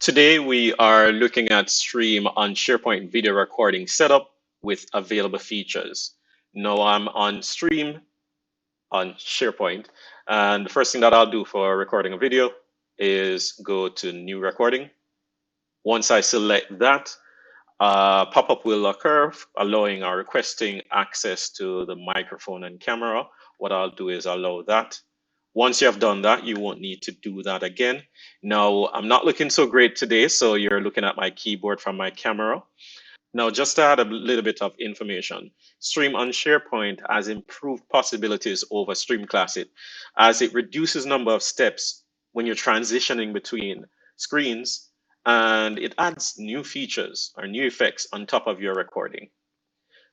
Today we are looking at Stream on SharePoint video recording setup with available features. Now I'm on Stream on SharePoint, and the first thing that I'll do for recording a video is go to New Recording. Once I select that, a pop-up will occur allowing or requesting access to the microphone and camera. What I'll do is allow that. Once you have done that, you won't need to do that again. Now, I'm not looking so great today, so you're looking at my keyboard from my camera. Now, just to add a little bit of information, Stream on SharePoint has improved possibilities over Stream Classic as it reduces number of steps when you're transitioning between screens, and it adds new features or new effects on top of your recording.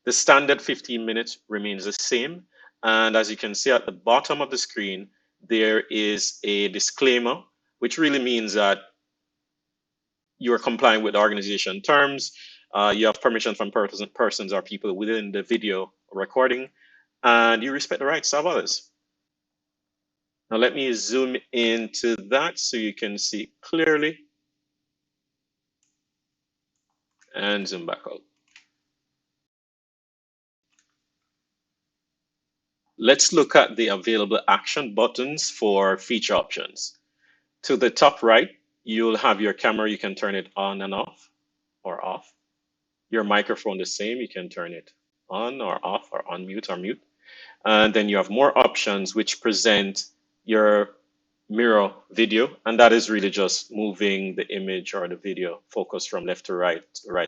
The standard 15 minutes remains the same, and as you can see at the bottom of the screen, there is a disclaimer, which really means that you're complying with the organization terms. You have permission from persons or people within the video recording, and you respect the rights of others. Now let me zoom into that so you can see clearly, and zoom back out. Let's look at the available action buttons for feature options. To the top right, you'll have your camera. You can turn it on and off or off. Your microphone the same. You can turn it on or off or unmute or mute. And then you have more options which present your mirror video. And that is really just moving the image or the video focus from left to right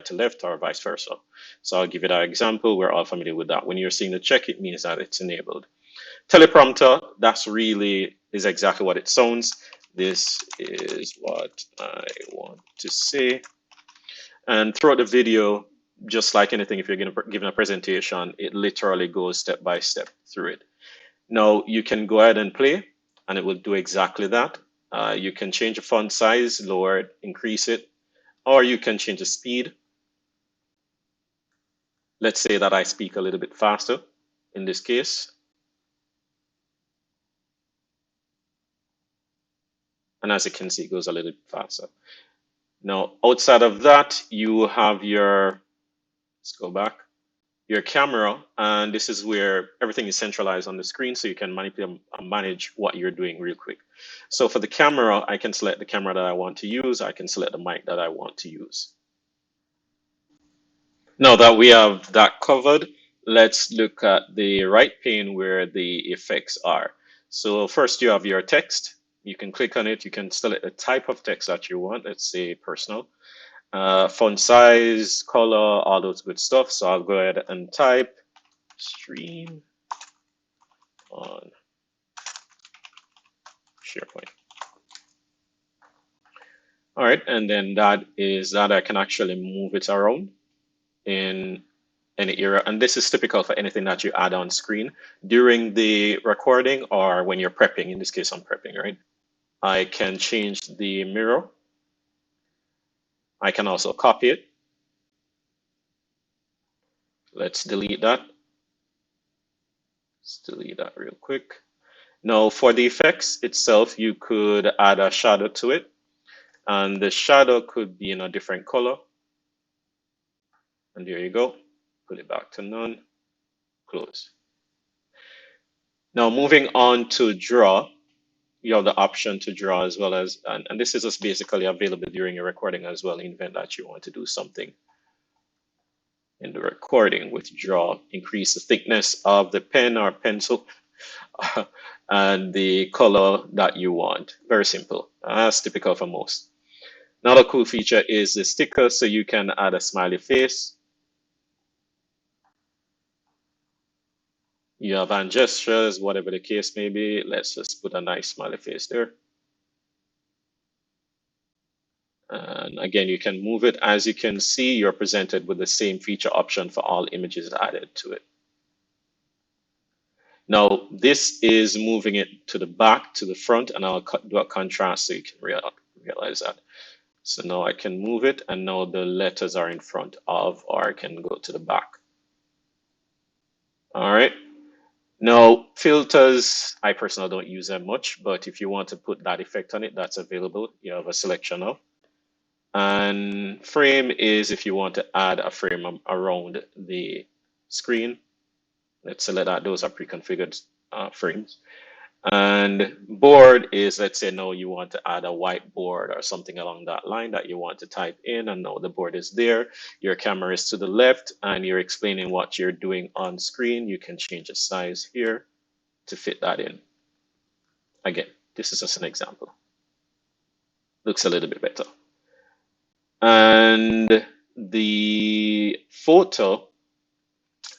to left, or vice versa. So I'll give you that example. We're all familiar with that. When you're seeing the check, it means that it's enabled. Teleprompter, that's really is exactly what it sounds. This is what I want to say. And throughout the video, just like anything, if you're given a presentation, it literally goes step by step through it. Now you can go ahead and play, and it will do exactly that. You can change the font size, lower it, increase it, or you can change the speed. Let's say that I speak a little bit faster in this case. And as you can see, it goes a little bit faster. Now, outside of that, you have your, let's go back, your camera, and this is where everything is centralized on the screen, so you can manipulate and manage what you're doing real quick. So for the camera, I can select the camera that I want to use. I can select the mic that I want to use. Now that we have that covered, let's look at the right pane where the effects are. So first you have your text. You can click on it. You can select the type of text that you want. Let's say personal. Font size, color, all those good stuff. So I'll go ahead and type Stream on SharePoint. All right, and then that is that. I can actually move it around in any area, and this is typical for anything that you add on screen during the recording or when you're prepping. In this case, I'm prepping, right? I can change the mirror. I can also copy it. Let's delete that. Let's delete that real quick. Now for the effects itself, you could add a shadow to it, and the shadow could be in a different color. And there you go. Put it back to none. Close. Now moving on to draw, you have the option to draw as well as, and this is just basically available during your recording as well, in the event that you want to do something in the recording with draw. Increase the thickness of the pen or pencil and the color that you want. Very simple. That's typical for most. Another cool feature is the sticker, so you can add a smiley face. You have hand gestures, whatever the case may be. Let's just put a nice smiley face there. And again, you can move it. As you can see, you're presented with the same feature option for all images added to it. Now, this is moving it to the back, to the front, and I'll do a contrast so you can realize that. So now I can move it, and now the letters are in front of, or I can go to the back. All right. Now, filters, I personally don't use them much, but if you want to put that effect on it, that's available. You have a selection of. And frame is if you want to add a frame around the screen. Let's select that. Those are pre-configured frames. And board is, let's say now you want to add a whiteboard or something along that line that you want to type in, and now the board is there. Your camera is to the left and you're explaining what you're doing on screen. You can change the size here to fit that in. Again, this is just an example. Looks a little bit better. And the photo,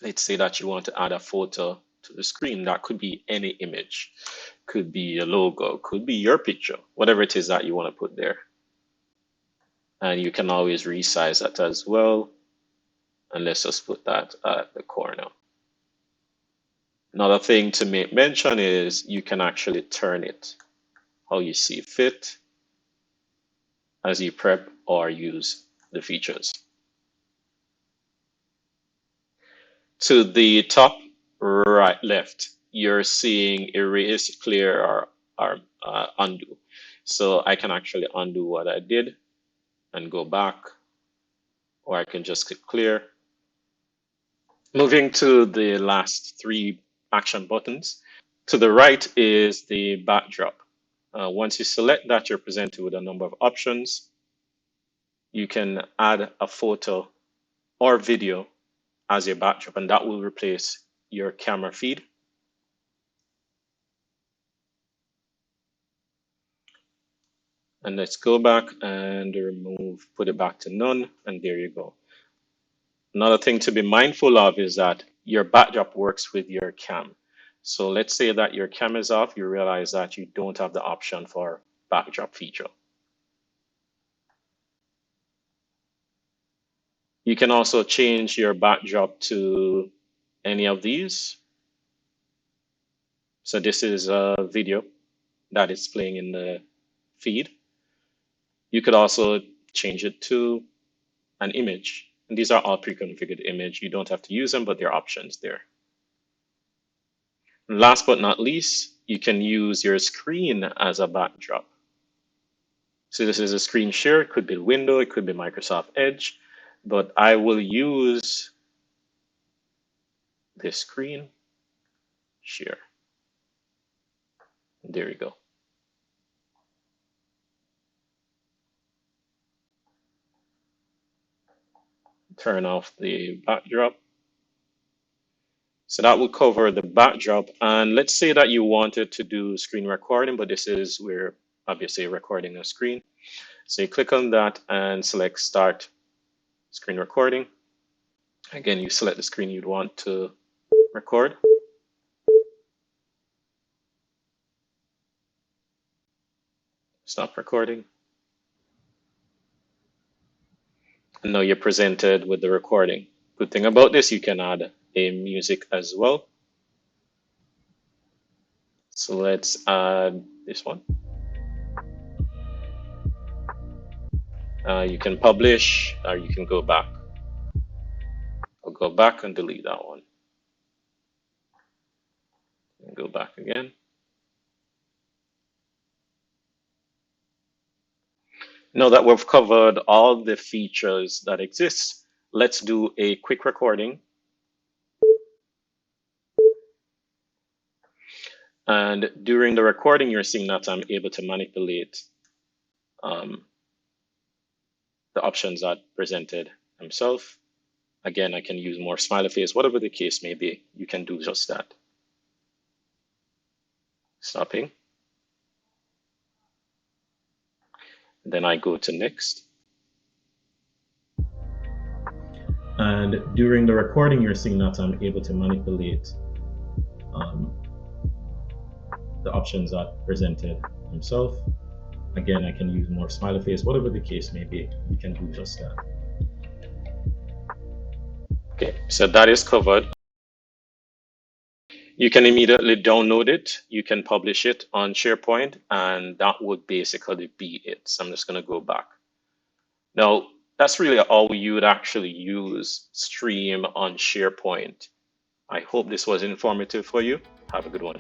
let's say that you want to add a photo to the screen. That could be any image, could be a logo, could be your picture, whatever it is that you want to put there. And you can always resize that as well. And let's just put that at the corner. Another thing to make mention is you can actually turn it how you see fit as you prep or use the features. To the top right left, you're seeing erase, clear, or undo. So I can actually undo what I did and go back, or I can just click clear. Moving to the last three action buttons. To the right is the backdrop. Once you select that, you're presented with a number of options. You can add a photo or video as your backdrop, and that will replace your camera feed. And let's go back and remove, put it back to none, and there you go. Another thing to be mindful of is that your backdrop works with your cam. So let's say that your cam is off, you realize that you don't have the option for backdrop feature. You can also change your backdrop to any of these. So this is a video that is playing in the feed. You could also change it to an image. And these are all pre-configured image. You don't have to use them, but there are options there. And last but not least, you can use your screen as a backdrop. So this is a screen share. It could be window, it could be Microsoft Edge, but I will use this screen share. There you go. Turn off the backdrop. So that will cover the backdrop. And let's say that you wanted to do screen recording, but this is where obviously recording a screen. So you click on that and select start screen recording. Again, you select the screen you'd want to record. Stop recording. And now you're presented with the recording. Good thing about this, you can add a music as well. So let's add this one. You can publish, or you can go back. I'll go back and delete that one. And go back again. Now that we've covered all the features that exist, let's do a quick recording. And during the recording, you're seeing that I'm able to manipulate the options that presented themselves. Again, I can use more smiley face, whatever the case may be, you can do just that. Stopping. Then I go to next. And during the recording, you're seeing that I'm able to manipulate the options that presented themselves. Again, I can use more smiley face, whatever the case may be, you can do just that. Okay, so that is covered. You can immediately download it. You can publish it on SharePoint, and that would basically be it. So I'm just going to go back. Now, that's really all you would actually use Stream on SharePoint. I hope this was informative for you. Have a good one.